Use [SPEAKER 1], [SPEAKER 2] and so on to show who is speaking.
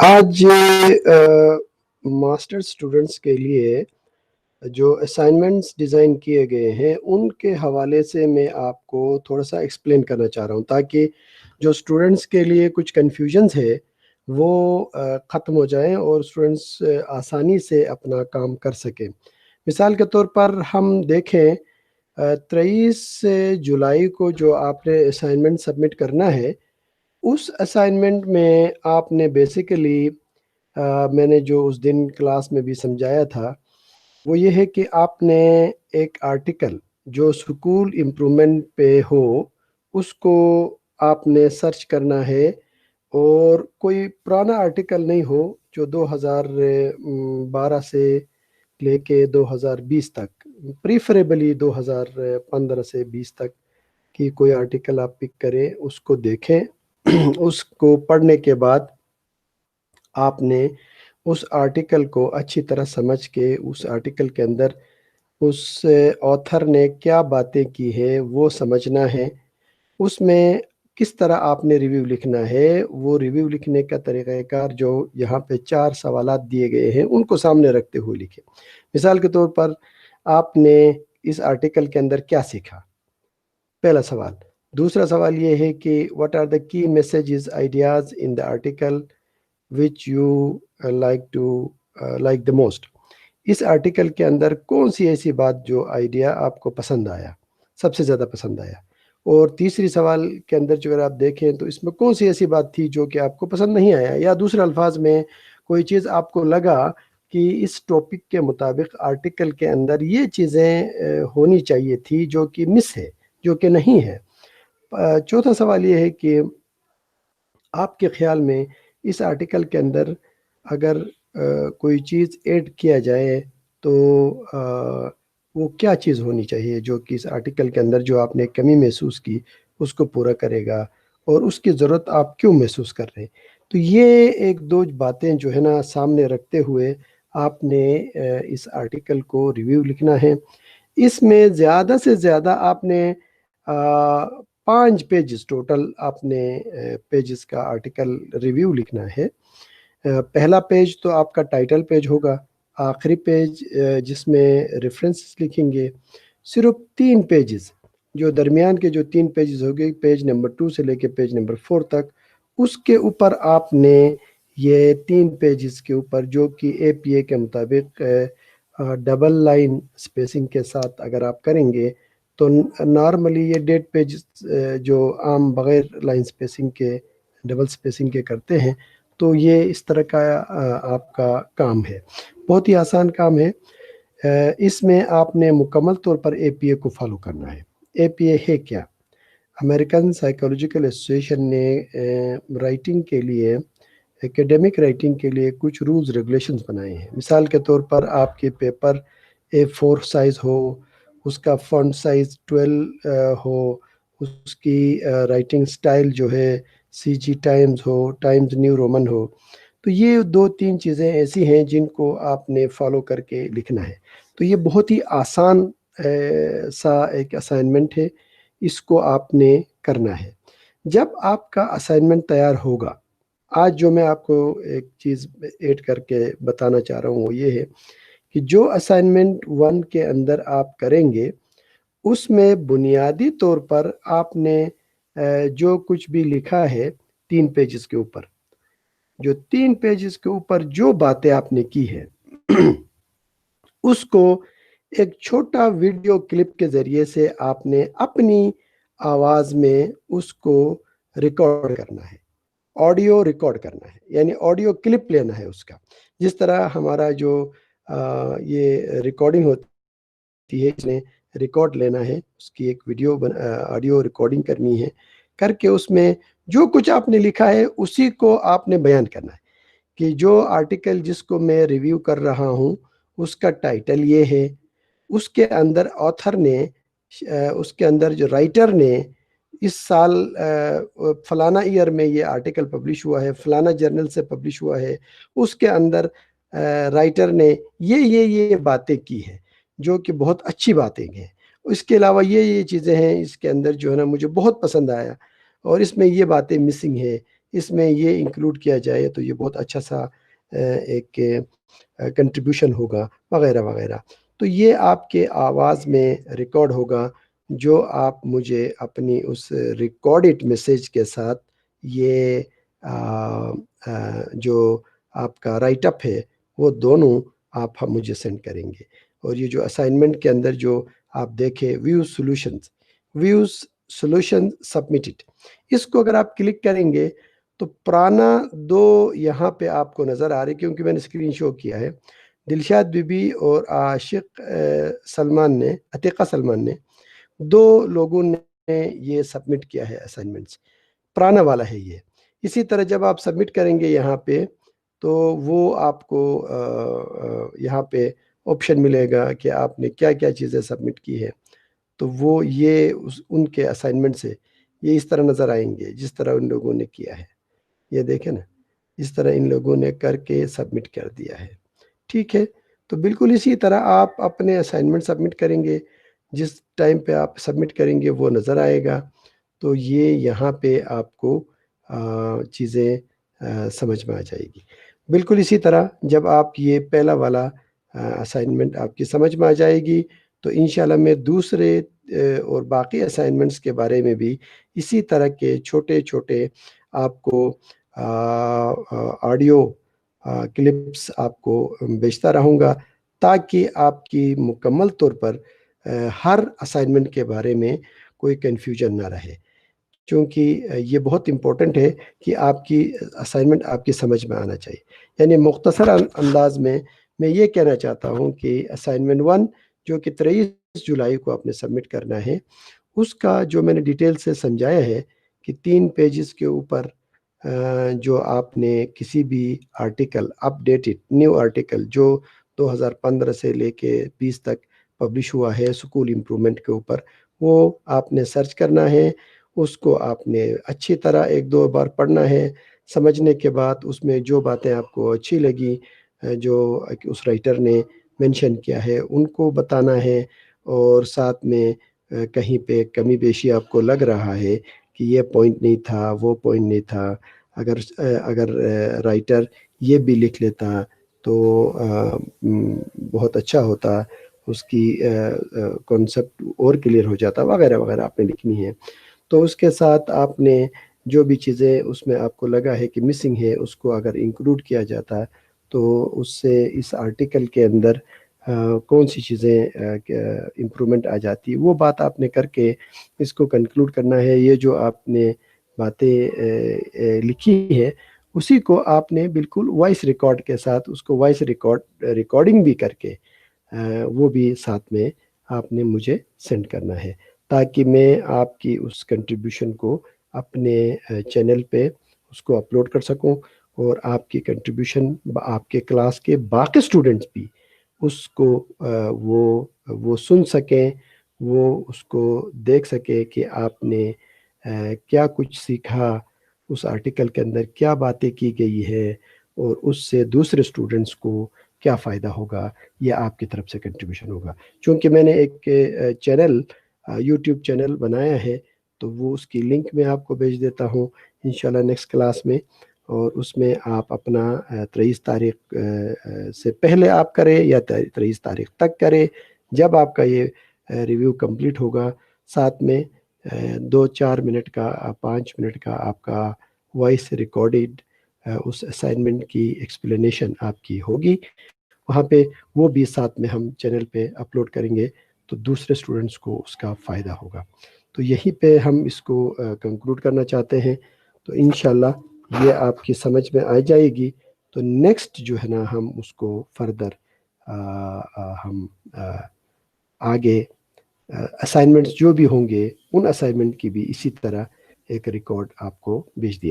[SPEAKER 1] آج master students کے لیے جو اسائنمنٹس ڈیزائن کیے گئے ہیں ان کے حوالے سے میں آپ کو تھوڑا سا ایکسپلین کرنا چاہ رہا ہوں تاکہ جو اسٹوڈنٹس کے لیے کچھ کنفیوژنس ہے وہ ختم ہو جائیں اور اسٹوڈنٹس آسانی سے اپنا کام کر سکیں۔ مثال کے طور پر ہم دیکھیں 23 جولائی کو جو آپ نے اسائنمنٹ سبمٹ کرنا ہے، اس اسائنمنٹ میں آپ نے بیسیکلی میں نے جو اس دن کلاس میں بھی سمجھایا تھا وہ یہ ہے کہ آپ نے ایک آرٹیکل جو اسکول امپرومنٹ پہ ہو اس کو آپ نے سرچ کرنا ہے، اور کوئی پرانا آرٹیکل نہیں ہو جو 2012 سے لے کے 2020 تک، پریفریبلی 2015 سے 20 تک کی کوئی آرٹیکل آپ پک کریں، اس کو دیکھیں۔ اس کو پڑھنے کے بعد آپ نے اس آرٹیکل کو اچھی طرح سمجھ کے اس آرٹیکل کے اندر اس آتھر نے کیا باتیں کی ہے وہ سمجھنا ہے۔ اس میں کس طرح آپ نے ریویو لکھنا ہے، وہ ریویو لکھنے کا طریقہ کار جو یہاں پہ 4 سوالات دیے گئے ہیں ان کو سامنے رکھتے ہوئے لکھیں۔ مثال کے طور پر آپ نے اس آرٹیکل کے اندر کیا سیکھا، پہلا سوال۔ دوسرا سوال یہ ہے کہ what are the key messages ideas in the article which you like the most۔ اس آرٹیکل کے اندر کون سی ایسی بات جو آئیڈیا آپ کو پسند آیا، سب سے زیادہ پسند آیا۔ اور تیسری سوال کے اندر جو اگر آپ دیکھیں تو اس میں کون سی ایسی بات تھی جو کہ آپ کو پسند نہیں آیا، یا دوسرے الفاظ میں کوئی چیز آپ کو لگا کہ اس ٹاپک کے مطابق آرٹیکل کے اندر یہ چیزیں ہونی چاہیے تھی جو کہ مس ہے، جو کہ نہیں ہے۔ چوتھا سوال یہ ہے کہ آپ کے خیال میں اس آرٹیکل کے اندر اگر کوئی چیز ایڈ کیا جائے تو وہ کیا چیز ہونی چاہیے جو کہ اس آرٹیکل کے اندر جو آپ نے کمی محسوس کی اس کو پورا کرے گا، اور اس کی ضرورت آپ کیوں محسوس کر رہے ہیں۔ تو یہ ایک دو باتیں جو ہے نا سامنے رکھتے ہوئے آپ نے اس آرٹیکل کو ریویو لکھنا ہے۔ اس میں زیادہ سے زیادہ آپ نے 5 پیجز ٹوٹل آپ نے پیجز کا آرٹیکل ریویو لکھنا ہے۔ پہلا پیج تو آپ کا ٹائٹل پیج ہوگا، آخری پیج جس میں ریفرنسز لکھیں گے، صرف 3 پیجز جو درمیان کے جو 3 پیجز ہوگے، پیج نمبر 2 سے لے کے پیج نمبر 4 تک، اس کے اوپر آپ نے یہ 3 پیجز کے اوپر جو کہ APA کے مطابق ڈبل لائن سپیسنگ کے ساتھ اگر آپ کریں گے تو نارملی یہ 1.5 پیج جو عام بغیر لائن سپیسنگ کے ڈبل سپیسنگ کے کرتے ہیں، تو یہ اس طرح کا آپ کا کام ہے، بہت ہی آسان کام ہے۔ اس میں آپ نے مکمل طور پر APA کو فالو کرنا ہے۔ APA ہے کیا؟ امریکن سائیکولوجیکل ایسوسیشن نے رائٹنگ کے لیے، ایکیڈیمک رائٹنگ کے لیے کچھ رولز ریگولیشنز بنائے ہیں۔ مثال کے طور پر آپ کے پیپر A4 سائز ہو، اس کا فونٹ سائز 12 ہو، اس کی رائٹنگ سٹائل جو ہے CG ٹائمز ہو، ٹائمز نیو رومن ہو، تو یہ 2-3 چیزیں ایسی ہیں جن کو آپ نے فالو کر کے لکھنا ہے۔ تو یہ بہت ہی آسان سا ایک اسائنمنٹ ہے، اس کو آپ نے کرنا ہے۔ جب آپ کا اسائنمنٹ تیار ہوگا، آج جو میں آپ کو ایک چیز ایڈ کر کے بتانا چاہ رہا ہوں وہ یہ ہے کہ جو اسائنمنٹ 1 کے اندر آپ کریں گے اس میں بنیادی طور پر آپ نے جو کچھ بھی لکھا ہے 3 پیجز کے اوپر، جو 3 پیجز کے اوپر جو باتیں آپ نے کی ہے اس کو ایک چھوٹا ویڈیو کلپ کے ذریعے سے آپ نے اپنی آواز میں اس کو ریکارڈ کرنا ہے، آڈیو ریکارڈ کرنا ہے، یعنی آڈیو کلپ لینا ہے اس کا۔ جس طرح ہمارا جو یہ ریکارڈنگ ہوتی ہے، اس نے ریکارڈ لینا ہے، اس کی ایک ویڈیو آڈیو ریکارڈنگ کرنی ہے، کر کے اس میں جو کچھ آپ نے لکھا ہے اسی کو آپ نے بیان کرنا ہے کہ جو آرٹیکل جس کو میں ریویو کر رہا ہوں اس کا ٹائٹل یہ ہے، اس کے اندر آتھر نے، اس کے اندر جو رائٹر نے اس سال فلانا ایئر میں یہ آرٹیکل پبلش ہوا ہے، فلانا جرنل سے پبلش ہوا ہے، اس کے اندر رائٹر نے یہ باتیں کی ہیں جو کہ بہت اچھی باتیں ہیں، اس کے علاوہ یہ چیزیں ہیں اس کے اندر جو ہے نا مجھے بہت پسند آیا، اور اس میں یہ باتیں مسنگ ہے، اس میں یہ انکلوڈ کیا جائے تو یہ بہت اچھا سا ایک کنٹریبیوشن ہوگا وغیرہ وغیرہ. تو یہ آپ کے آواز میں ریکارڈ ہوگا، جو آپ مجھے اپنی اس ریکارڈڈ میسیج کے ساتھ یہ جو آپ کا رائٹ اپ ہے وہ دونوں آپ مجھے سینڈ کریں گے. اور یہ جو اسائنمنٹ کے اندر جو آپ دیکھیں ویوز سولوشن سبمٹڈ، اس کو اگر آپ کلک کریں گے تو پرانا 2 یہاں پہ آپ کو نظر آ رہے، کیونکہ میں نے اسکرین شو کیا ہے. دلشاد بی بی اور عاشق سلمان نے، عتیقہ سلمان نے، 2 لوگوں نے یہ سبمٹ کیا ہے اسائنمنٹس. پرانا والا ہے یہ. اسی طرح جب آپ سبمٹ کریں گے یہاں پہ تو وہ آپ کو یہاں پہ آپشن ملے گا کہ آپ نے کیا کیا چیزیں سبمٹ کی ہے. تو وہ یہ ان کے اسائنمنٹ سے یہ اس طرح نظر آئیں گے جس طرح ان لوگوں نے کیا ہے. یہ دیکھیں نا، اس طرح ان لوگوں نے کر کے سبمٹ کر دیا ہے. ٹھیک ہے، تو بالکل اسی طرح آپ اپنے اسائنمنٹ سبمٹ کریں گے. جس ٹائم پہ آپ سبمٹ کریں گے وہ نظر آئے گا. تو یہ یہاں پہ آپ کو چیزیں سمجھ میں آ جائے گی. بالکل اسی طرح جب آپ یہ پہلا والا اسائنمنٹ آپ کی سمجھ میں آ جائے گی تو انشاءاللہ میں دوسرے اور باقی اسائنمنٹس کے بارے میں بھی اسی طرح کے چھوٹے چھوٹے آپ کو آڈیو کلپس آپ کو بھیجتا رہوں گا، تاکہ آپ کی مکمل طور پر ہر اسائنمنٹ کے بارے میں کوئی کنفیوژن نہ رہے. چونکہ یہ بہت امپورٹنٹ ہے کہ آپ کی اسائنمنٹ آپ کی سمجھ میں آنا چاہیے. یعنی مختصر انداز میں یہ کہنا چاہتا ہوں کہ اسائنمنٹ 1 جو کہ 23 جولائی کو آپ نے سبمٹ کرنا ہے، اس کا جو میں نے ڈیٹیل سے سمجھایا ہے کہ 3 پیجز کے اوپر جو آپ نے کسی بھی آرٹیکل اپڈیٹڈ نیو آرٹیکل جو 2015 سے لے کے 20 تک پبلش ہوا ہے اسکول امپرومنٹ کے اوپر، وہ آپ نے سرچ کرنا ہے. اس کو آپ نے اچھی طرح 1-2 بار پڑھنا ہے. سمجھنے کے بعد اس میں جو باتیں آپ کو اچھی لگی، جو اس رائٹر نے مینشن کیا ہے، ان کو بتانا ہے. اور ساتھ میں کہیں پہ کمی بیشی آپ کو لگ رہا ہے کہ یہ پوائنٹ نہیں تھا، وہ پوائنٹ نہیں تھا، اگر رائٹر یہ بھی لکھ لیتا تو بہت اچھا ہوتا، اس کی کانسیپٹ اور کلیئر ہو جاتا وغیرہ وغیرہ آپ نے لکھنی ہے. تو اس کے ساتھ آپ نے جو بھی چیزیں اس میں آپ کو لگا ہے کہ مسنگ ہے، اس کو اگر انکلوڈ کیا جاتا تو اس سے اس آرٹیکل کے اندر کون سی چیزیں امپرومنٹ آ جاتی، وہ بات آپ نے کر کے اس کو کنکلوڈ کرنا ہے. یہ جو آپ نے باتیں لکھی ہے اسی کو آپ نے بالکل وائس ریکارڈ کے ساتھ اس کو وائس ریکارڈنگ بھی کر کے وہ بھی ساتھ میں آپ نے مجھے سینڈ کرنا ہے، تاکہ میں آپ کی اس کنٹریبیوشن کو اپنے چینل پہ اس کو اپلوڈ کر سکوں، اور آپ کی کنٹریبیوشن آپ کے کلاس کے باقی اسٹوڈنٹس بھی اس کو وہ سن سکیں، وہ اس کو دیکھ سکیں کہ آپ نے کیا کچھ سیکھا، اس آرٹیکل کے اندر کیا باتیں کی گئی ہے، اور اس سے دوسرے اسٹوڈنٹس کو کیا فائدہ ہوگا. یہ آپ کی طرف سے کنٹریبیوشن ہوگا. چونکہ میں نے ایک چینل یوٹیوب چینل بنایا ہے تو وہ اس کی لنک میں آپ کو بھیج دیتا ہوں انشاءاللہ نیکسٹ کلاس میں. اور اس میں آپ اپنا 23 تاریخ سے پہلے آپ کریں یا 23 تاریخ تک کریں. جب آپ کا یہ ریویو کمپلیٹ ہوگا، ساتھ میں 2-4 منٹ کا 5 منٹ کا آپ کا وائس ریکارڈڈ اس اسائنمنٹ کی ایکسپلینیشن آپ کی ہوگی وہاں پہ، وہ بھی ساتھ میں ہم چینل پہ اپلوڈ کریں گے تو دوسرے اسٹوڈنٹس کو اس کا فائدہ ہوگا. تو یہیں پہ ہم اس کو کنکلوڈ کرنا چاہتے ہیں. تو انشاءاللہ یہ آپ کی سمجھ میں آ جائے گی. تو نیکسٹ جو ہے نا ہم اس کو فردر ہم آگے اسائنمنٹس جو بھی ہوں گے ان اسائنمنٹ کی بھی اسی طرح ایک ریکارڈ آپ کو بھیج دیا